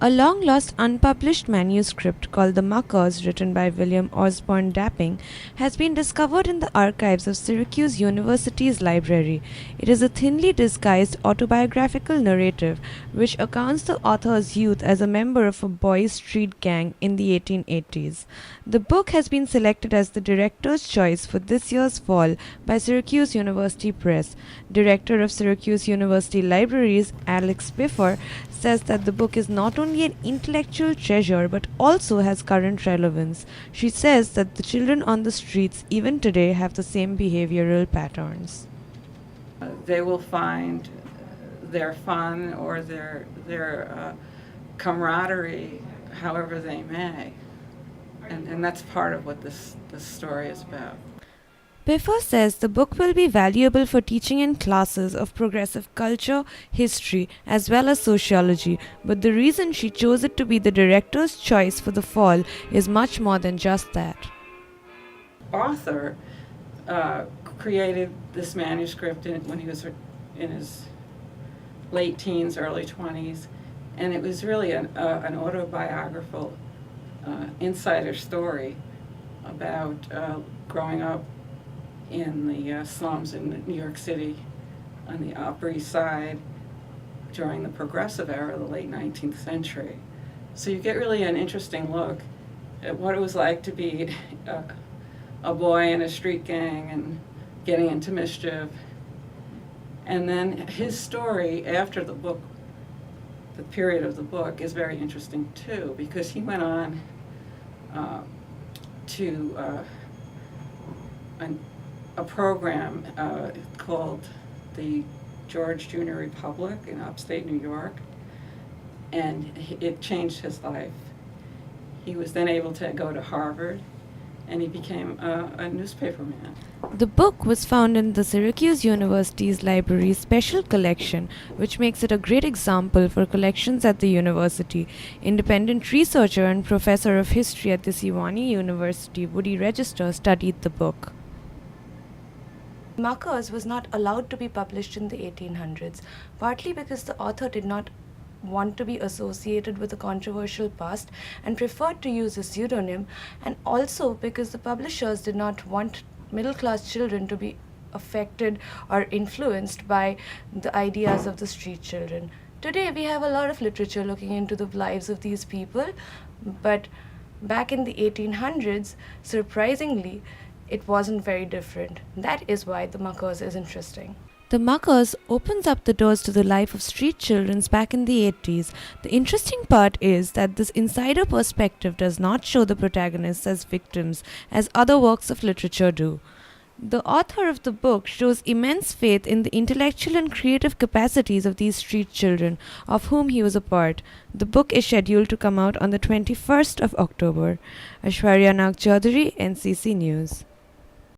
A long-lost unpublished manuscript called The Muckers, written by William Osborne Dapping, has been discovered in the archives of Syracuse University's library. It is a thinly disguised autobiographical narrative which accounts the author's youth as a member of a boys' street gang in the 1880s. The book has been selected as the director's choice for this year's fall by Syracuse University Press. Director of Syracuse University Libraries, Alex Biffer, says that the book is not only an intellectual treasure but also has current relevance. She says that the children on the streets even today have the same behavioral patterns. They will find their fun or their camaraderie however they may. And that's part of what this story is about. Biffer says the book will be valuable for teaching in classes of progressive culture, history, as well as sociology, but the reason she chose it to be the director's choice for the fall is much more than just that. Author created this manuscript when he was in his late teens, early 20s, and it was really an autobiographical insider story about growing up in the slums in New York City on the Upper East Side during the progressive era of the late 19th century. So you get really an interesting look at what it was like to be a boy in a street gang and getting into mischief. And then his story after the book, the period of the book, is very interesting too, because he went on to a program called the George Junior Republic in upstate New York, and it changed his life. He was then able to go to Harvard, and he became a newspaperman. The book was found in the Syracuse University's library's special collection, which makes it a great example for collections at the university. Independent researcher and professor of history at the Sewanee University, Woody Register, studied the book. Muckers was not allowed to be published in the 1800s, partly because the author did not want to be associated with a controversial past and preferred to use a pseudonym, and also because the publishers did not want middle-class children to be affected or influenced by the ideas of the street children. Today we have a lot of literature looking into the lives of these people, but back in the 1800s, surprisingly, it wasn't very different. That is why The Muckers is interesting. The Muckers opens up the doors to the life of street children back in the 80s. The interesting part is that this insider perspective does not show the protagonists as victims, as other works of literature do. The author of the book shows immense faith in the intellectual and creative capacities of these street children, of whom he was a part. The book is scheduled to come out on the 21st of October. Aishwarya Nag Chaudhary, NCC News.